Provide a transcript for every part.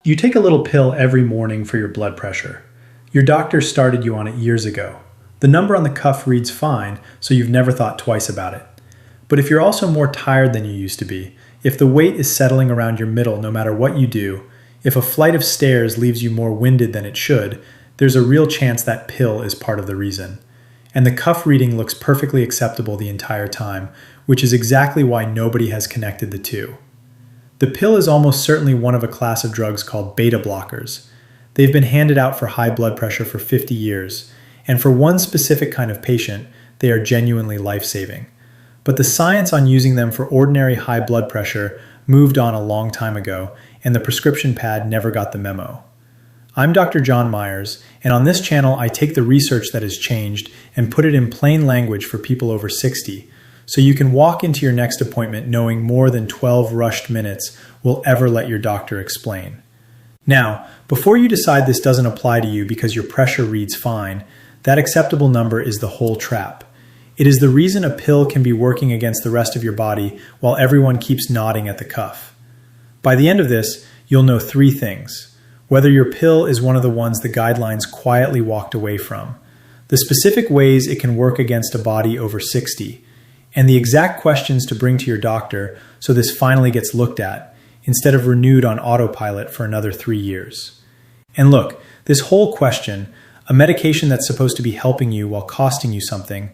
You take a little pill every morning for your blood pressure. Your doctor started you on it years ago. The number on the cuff reads fine, so you've never thought twice about it. But if you're also more tired than you used to be, if the weight is settling around your middle no matter what you do, if a flight of stairs leaves you more winded than it should, there's a real chance that pill is part of the reason. And the cuff reading looks perfectly acceptable the entire time, which is exactly why nobody has connected the two. The pill is almost certainly one of a class of drugs called beta blockers. They've been handed out for high blood pressure for 50 years, and for one specific kind of patient, they are genuinely life-saving. But the science on using them for ordinary high blood pressure moved on a long time ago, and the prescription pad never got the memo. I'm Dr. John Myers, and on this channel I take the research that has changed and put it in plain language for people over 60, so you can walk into your next appointment knowing more than 12 rushed minutes will ever let your doctor explain. Now, before you decide this doesn't apply to you because your pressure reads fine, that acceptable number is the whole trap. It is the reason a pill can be working against the rest of your body while everyone keeps nodding at the cuff. By the end of this, you'll know three things. Whether your pill is one of the ones the guidelines quietly walked away from, the specific ways it can work against a body over 60, and the exact questions to bring to your doctor so this finally gets looked at, instead of renewed on autopilot for another 3 years. And look, this whole question, a medication that's supposed to be helping you while costing you something,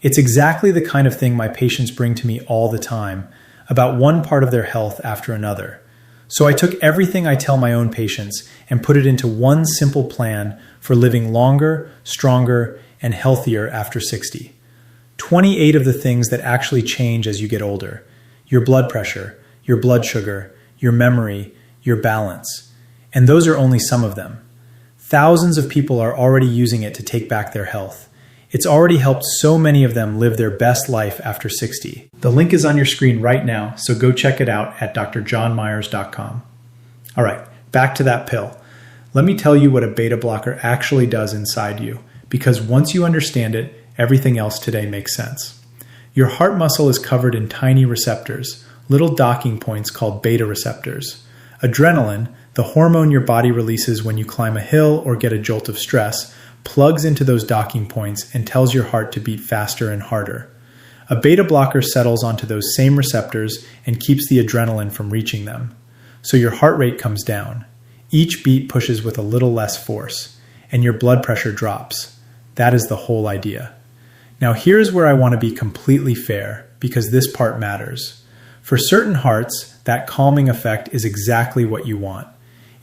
it's exactly the kind of thing my patients bring to me all the time, about one part of their health after another. So I took everything I tell my own patients and put it into one simple plan for living longer, stronger, and healthier after 60. 28 of the things that actually change as you get older: your blood pressure, your blood sugar, your memory, your balance. And those are only some of them. Thousands of people are already using it to take back their health. It's already helped so many of them live their best life after 60. The link is on your screen right now, so go check it out at drjohnmyers.com. All right, back to that pill. Let me tell you what a beta blocker actually does inside you, because once you understand it, everything else today makes sense. Your heart muscle is covered in tiny receptors, little docking points called beta receptors. Adrenaline, the hormone your body releases when you climb a hill or get a jolt of stress, plugs into those docking points and tells your heart to beat faster and harder. A beta blocker settles onto those same receptors and keeps the adrenaline from reaching them. So your heart rate comes down. Each beat pushes with a little less force, and your blood pressure drops. That is the whole idea. Now here's where I want to be completely fair, because this part matters. For certain hearts, that calming effect is exactly what you want.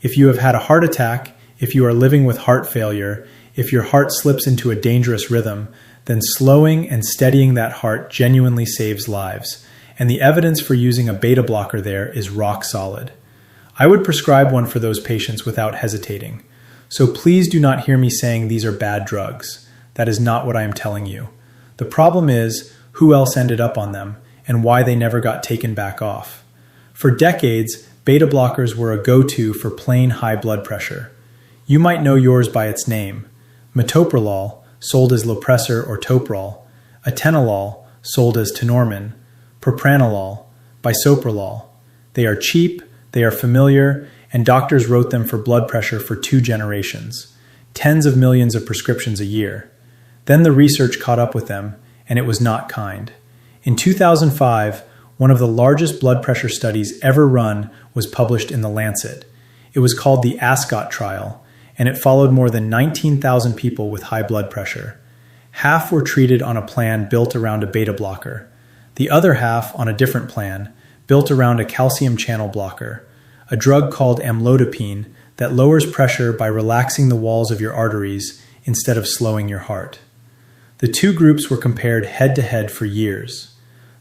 If you have had a heart attack, if you are living with heart failure, if your heart slips into a dangerous rhythm, then slowing and steadying that heart genuinely saves lives, and the evidence for using a beta blocker there is rock solid. I would prescribe one for those patients without hesitating. So please do not hear me saying these are bad drugs. That is not what I am telling you. The problem is who else ended up on them and why they never got taken back off. For decades, beta blockers were a go-to for plain high blood pressure. You might know yours by its name: metoprolol, sold as Lopressor or Toprol; atenolol, sold as Tenormin; propranolol, bisoprolol. They are cheap, they are familiar, and doctors wrote them for blood pressure for 2 generations. Tens of millions of prescriptions a year. Then the research caught up with them, and it was not kind. In 2005, one of the largest blood pressure studies ever run was published in The Lancet. It was called the Ascot trial, and it followed more than 19,000 people with high blood pressure. Half were treated on a plan built around a beta blocker. The other half on a different plan, built around a calcium channel blocker, a drug called amlodipine that lowers pressure by relaxing the walls of your arteries instead of slowing your heart. The two groups were compared head-to-head for years.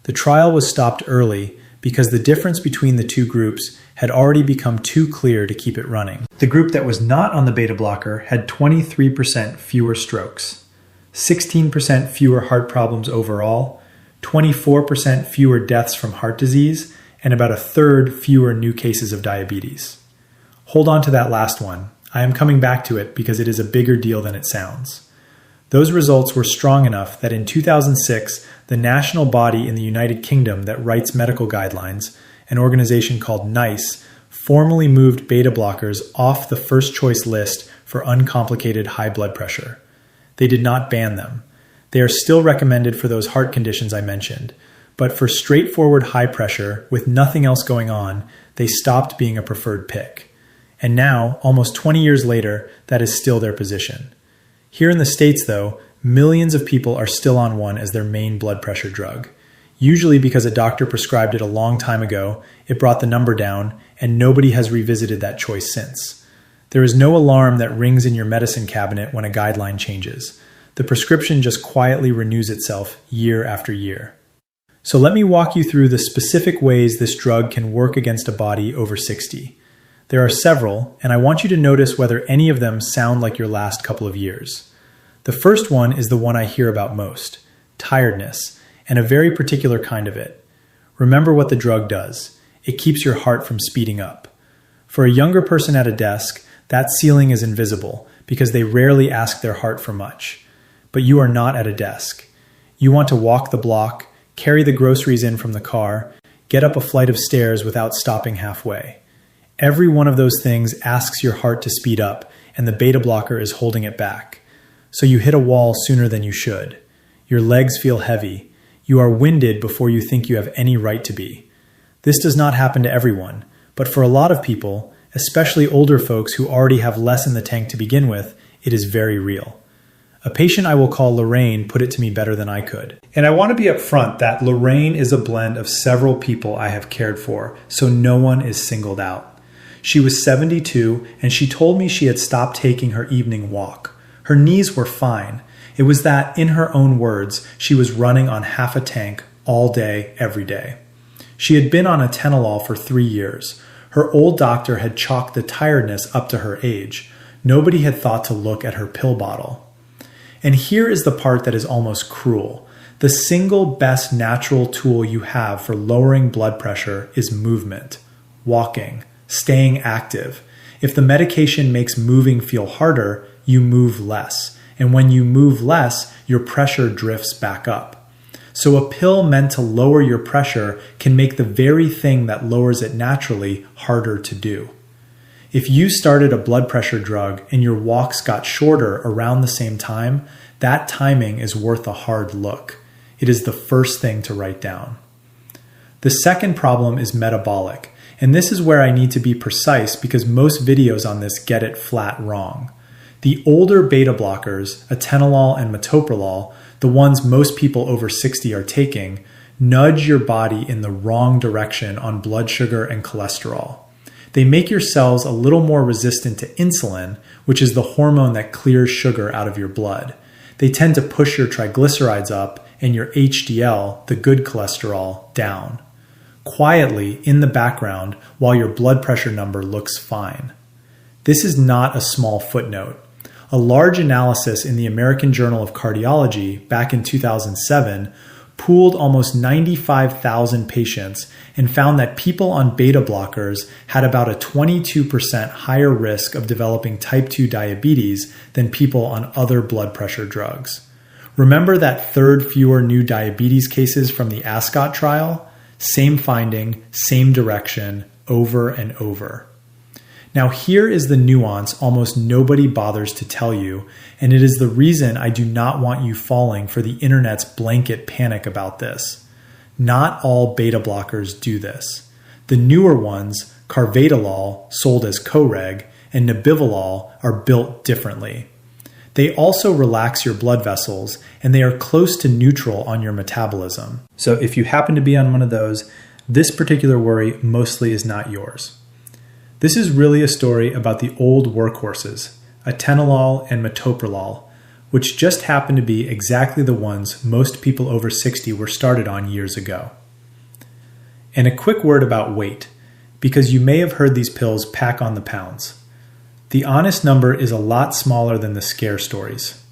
The trial was stopped early because the difference between the two groups had already become too clear to keep it running. The group that was not on the beta blocker had 23% fewer strokes, 16% fewer heart problems overall, 24% fewer deaths from heart disease, and about a third fewer new cases of diabetes. Hold on to that last one. I am coming back to it because it is a bigger deal than it sounds. Those results were strong enough that in 2006, the national body in the United Kingdom that writes medical guidelines, an organization called NICE, formally moved beta blockers off the first choice list for uncomplicated high blood pressure. They did not ban them. They are still recommended for those heart conditions I mentioned, but for straightforward high pressure with nothing else going on, they stopped being a preferred pick. And now, almost 20 years later, that is still their position. Here in the States, though, millions of people are still on one as their main blood pressure drug. Usually because a doctor prescribed it a long time ago, it brought the number down, and nobody has revisited that choice since. There is no alarm that rings in your medicine cabinet when a guideline changes. The prescription just quietly renews itself year after year. So let me walk you through the specific ways this drug can work against a body over 60. There are several, and I want you to notice whether any of them sound like your last couple of years. The first one is the one I hear about most, tiredness, and a very particular kind of it. Remember what the drug does. It keeps your heart from speeding up. For a younger person at a desk, that ceiling is invisible because they rarely ask their heart for much. But you are not at a desk. You want to walk the block, carry the groceries in from the car, get up a flight of stairs without stopping halfway. Every one of those things asks your heart to speed up, and the beta blocker is holding it back. So you hit a wall sooner than you should. Your legs feel heavy. You are winded before you think you have any right to be. This does not happen to everyone, but for a lot of people, especially older folks who already have less in the tank to begin with, it is very real. A patient I will call Lorraine put it to me better than I could. And I want to be upfront that Lorraine is a blend of several people I have cared for, so no one is singled out. She was 72, and she told me she had stopped taking her evening walk. Her knees were fine. It was that, in her own words, she was running on half a tank all day, every day. She had been on atenolol for 3 years. Her old doctor had chalked the tiredness up to her age. Nobody had thought to look at her pill bottle. And here is the part that is almost cruel. The single best natural tool you have for lowering blood pressure is movement, walking, staying active. If the medication makes moving feel harder, you move less. And when you move less, your pressure drifts back up. So a pill meant to lower your pressure can make the very thing that lowers it naturally harder to do. If you started a blood pressure drug and your walks got shorter around the same time, that timing is worth a hard look. It is the first thing to write down. The second problem is metabolic, and this is where I need to be precise because most videos on this get it flat wrong. The older beta blockers, atenolol and metoprolol, the ones most people over 60 are taking, nudge your body in the wrong direction on blood sugar and cholesterol. They make your cells a little more resistant to insulin, which is the hormone that clears sugar out of your blood. They tend to push your triglycerides up and your HDL, the good cholesterol, down. Quietly, in the background, while your blood pressure number looks fine. This is not a small footnote. A large analysis in the American Journal of Cardiology back in 2007 pooled almost 95,000 patients and found that people on beta blockers had about a 22% higher risk of developing type 2 diabetes than people on other blood pressure drugs. Remember that third fewer new diabetes cases from the Ascot trial? Same finding, same direction, over and over. Now here is the nuance almost nobody bothers to tell you, and it is the reason I do not want you falling for the internet's blanket panic about this. Not all beta blockers do this. The newer ones, carvedilol, sold as Coreg, and nebivolol, are built differently. They also relax your blood vessels, and they are close to neutral on your metabolism. So if you happen to be on one of those, this particular worry mostly is not yours. This is really a story about the old workhorses, atenolol and metoprolol, which just happen to be exactly the ones most people over 60 were started on years ago. And a quick word about weight, because you may have heard these pills pack on the pounds. The honest number is a lot smaller than the scare stories.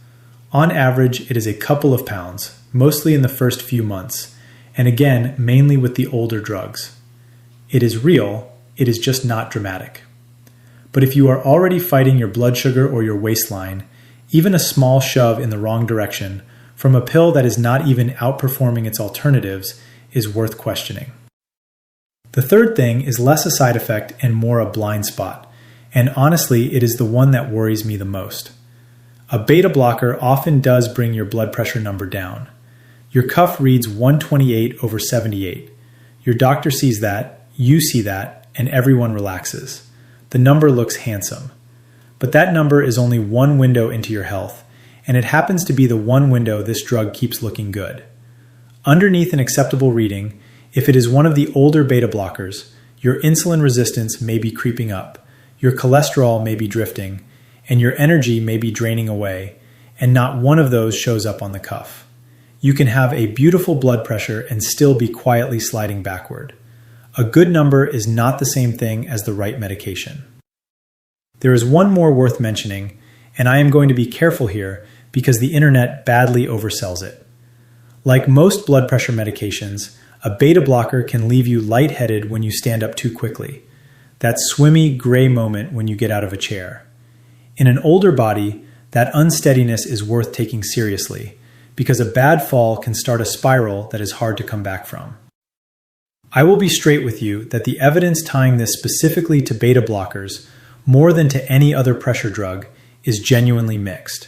On average, it is a couple of pounds, mostly in the first few months, and again, mainly with the older drugs. It is real. It is just not dramatic. But if you are already fighting your blood sugar or your waistline, even a small shove in the wrong direction from a pill that is not even outperforming its alternatives is worth questioning. The third thing is less a side effect and more a blind spot, and honestly, it is the one that worries me the most. A beta blocker often does bring your blood pressure number down. Your cuff reads 128/78. Your doctor sees that, you see that, and everyone relaxes. The number looks handsome. But that number is only one window into your health, and it happens to be the one window this drug keeps looking good. Underneath an acceptable reading, if it is one of the older beta blockers, your insulin resistance may be creeping up, your cholesterol may be drifting, and your energy may be draining away, and not one of those shows up on the cuff. You can have a beautiful blood pressure and still be quietly sliding backward. A good number is not the same thing as the right medication. There is one more worth mentioning, and I am going to be careful here because the internet badly oversells it. Like most blood pressure medications, a beta blocker can leave you lightheaded when you stand up too quickly. That swimmy gray moment when you get out of a chair. In an older body, that unsteadiness is worth taking seriously, because a bad fall can start a spiral that is hard to come back from. I will be straight with you that the evidence tying this specifically to beta blockers, more than to any other pressure drug, is genuinely mixed.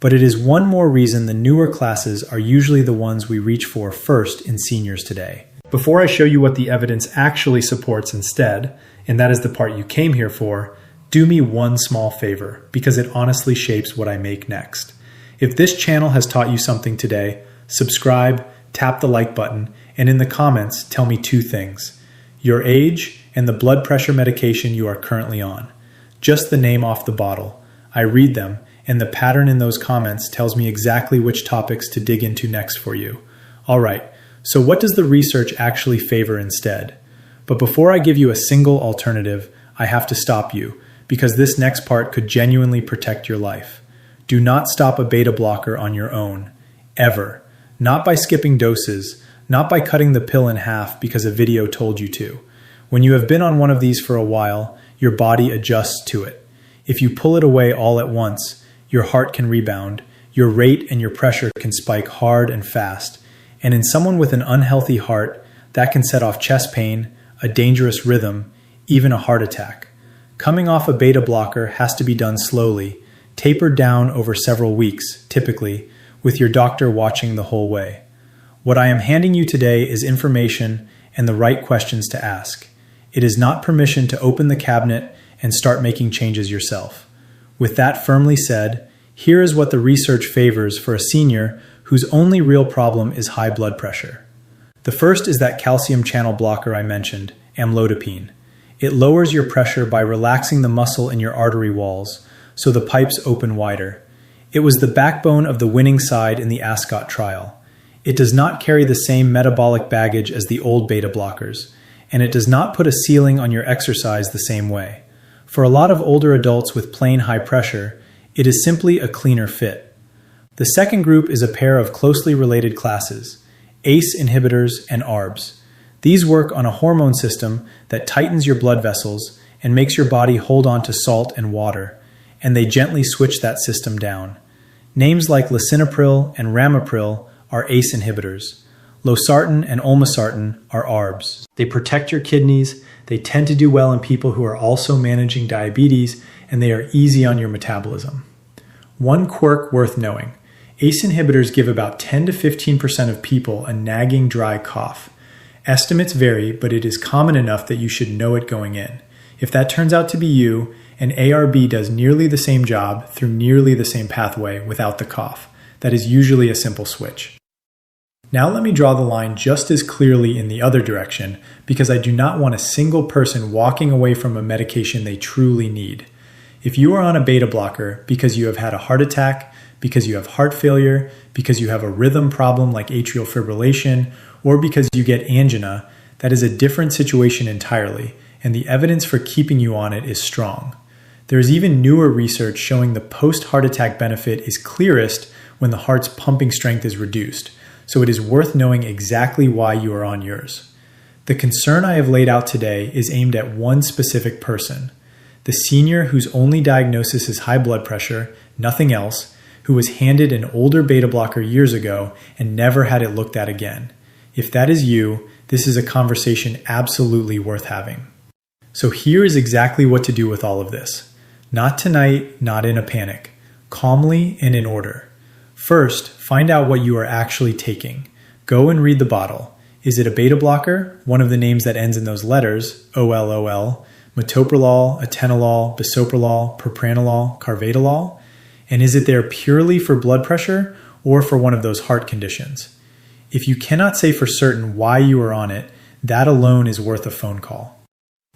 But it is one more reason the newer classes are usually the ones we reach for first in seniors today. Before I show you what the evidence actually supports instead, and that is the part you came here for, do me one small favor, because it honestly shapes what I make next. If this channel has taught you something today, subscribe, tap the like button, and in the comments, tell me two things: your age and the blood pressure medication you are currently on. Just the name off the bottle. I read them, and the pattern in those comments tells me exactly which topics to dig into next for you. All right, so what does the research actually favor instead? But before I give you a single alternative, I have to stop you, because this next part could genuinely protect your life. Do not stop a beta blocker on your own, ever. Not by skipping doses, not by cutting the pill in half because a video told you to. When you have been on one of these for a while, your body adjusts to it. If you pull it away all at once, your heart can rebound, your rate and your pressure can spike hard and fast, and in someone with an unhealthy heart, that can set off chest pain, a dangerous rhythm, even a heart attack. Coming off a beta blocker has to be done slowly, tapered down over several weeks, typically, with your doctor watching the whole way. What I am handing you today is information and the right questions to ask. It is not permission to open the cabinet and start making changes yourself. With that firmly said, here is what the research favors for a senior whose only real problem is high blood pressure. The first is that calcium channel blocker I mentioned, amlodipine. It lowers your pressure by relaxing the muscle in your artery walls, so the pipes open wider. It was the backbone of the winning side in the Ascot trial. It does not carry the same metabolic baggage as the old beta blockers, and it does not put a ceiling on your exercise the same way. For a lot of older adults with plain high pressure, it is simply a cleaner fit. The second group is a pair of closely related classes, ACE inhibitors and ARBs. These work on a hormone system that tightens your blood vessels and makes your body hold on to salt and water, and they gently switch that system down. Names like lisinopril and ramipril are ACE inhibitors. Losartan and olmesartan are ARBs. They protect your kidneys, they tend to do well in people who are also managing diabetes, and they are easy on your metabolism. One quirk worth knowing: ACE inhibitors give about 10 to 15% of people a nagging dry cough. Estimates vary, but it is common enough that you should know it going in. If that turns out to be you, an ARB does nearly the same job through nearly the same pathway without the cough. That is usually a simple switch. Now let me draw the line just as clearly in the other direction, because I do not want a single person walking away from a medication they truly need. If you are on a beta blocker because you have had a heart attack, because you have heart failure, because you have a rhythm problem like atrial fibrillation, or because you get angina, that is a different situation entirely, and the evidence for keeping you on it is strong. There is even newer research showing the post-heart attack benefit is clearest when the heart's pumping strength is reduced, so it is worth knowing exactly why you are on yours. The concern I have laid out today is aimed at one specific person, the senior whose only diagnosis is high blood pressure, nothing else, who was handed an older beta blocker years ago and never had it looked at again. If that is you, this is a conversation absolutely worth having. So here is exactly what to do with all of this. Not tonight, not in a panic. Calmly and in order. First, find out what you are actually taking. Go and read the bottle. Is it a beta blocker, one of the names that ends in those letters, OLOL, metoprolol, atenolol, bisoprolol, propranolol, carvedilol? And is it there purely for blood pressure or for one of those heart conditions? If you cannot say for certain why you are on it, that alone is worth a phone call.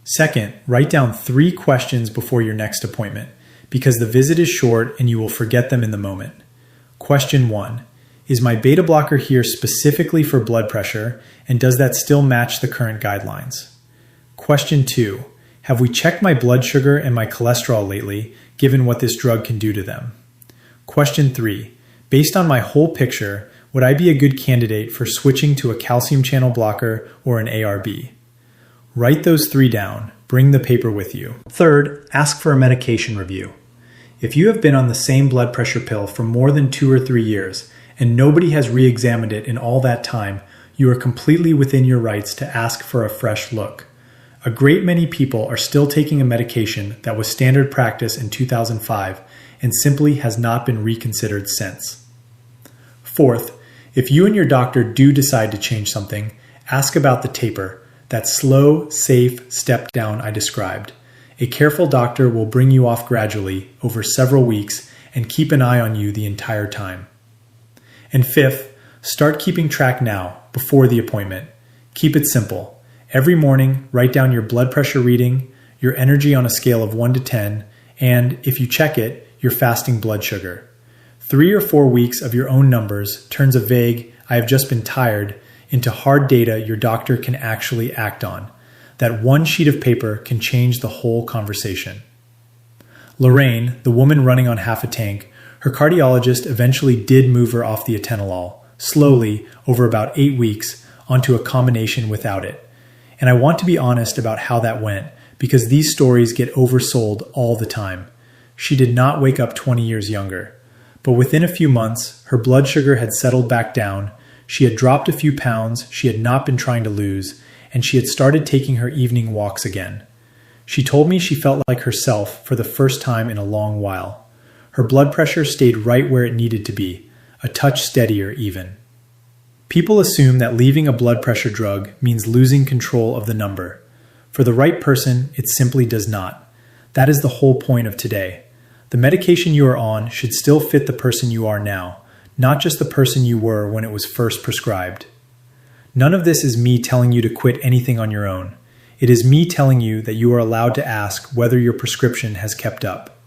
Second, write down 3 questions before your next appointment, because the visit is short and you will forget them in the moment. Question 1. Is my beta blocker here specifically for blood pressure, and does that still match the current guidelines? Question 2. Have we checked my blood sugar and my cholesterol lately, given what this drug can do to them? Question 3. Based on my whole picture, would I be a good candidate for switching to a calcium channel blocker or an ARB? Write those 3 down. Bring the paper with you. Third, ask for a medication review. If you have been on the same blood pressure pill for more than 2 or 3 years and nobody has re-examined it in all that time, you are completely within your rights to ask for a fresh look. A great many people are still taking a medication that was standard practice in 2005 and simply has not been reconsidered since. Fourth, if you and your doctor do decide to change something, ask about the taper, that slow, safe step down I described. A careful doctor will bring you off gradually over several weeks and keep an eye on you the entire time. And fifth, start keeping track now, before the appointment. Keep it simple. Every morning, write down your blood pressure reading, your energy on a scale of 1 to 10, and, if you check it, your fasting blood sugar. 3 or 4 weeks of your own numbers turns a vague, I have just been tired, into hard data your doctor can actually act on. That one sheet of paper can change the whole conversation. Lorraine, the woman running on half a tank, her cardiologist eventually did move her off the atenolol, slowly, over about 8 weeks, onto a combination without it. And I want to be honest about how that went, because these stories get oversold all the time. She did not wake up 20 years younger. But within a few months, her blood sugar had settled back down, she had dropped a few pounds she had not been trying to lose, and she had started taking her evening walks again. She told me she felt like herself for the first time in a long while. Her blood pressure stayed right where it needed to be, a touch steadier even. People assume that leaving a blood pressure drug means losing control of the number. For the right person, it simply does not. That is the whole point of today. The medication you are on should still fit the person you are now, not just the person you were when it was first prescribed. None of this is me telling you to quit anything on your own. It is me telling you that you are allowed to ask whether your prescription has kept up.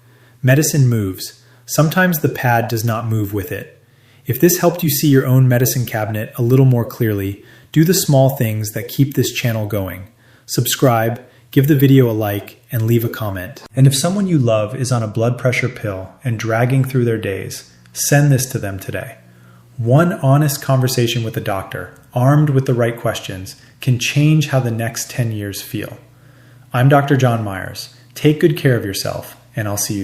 Medicine moves. Sometimes the pad does not move with it. If this helped you see your own medicine cabinet a little more clearly, do the small things that keep this channel going. Subscribe, give the video a like, and leave a comment. And if someone you love is on a blood pressure pill and dragging through their days, send this to them today. One honest conversation with a doctor, armed with the right questions, can change how the next 10 years feel. I'm Dr. John Myers. Take good care of yourself, and I'll see you soon.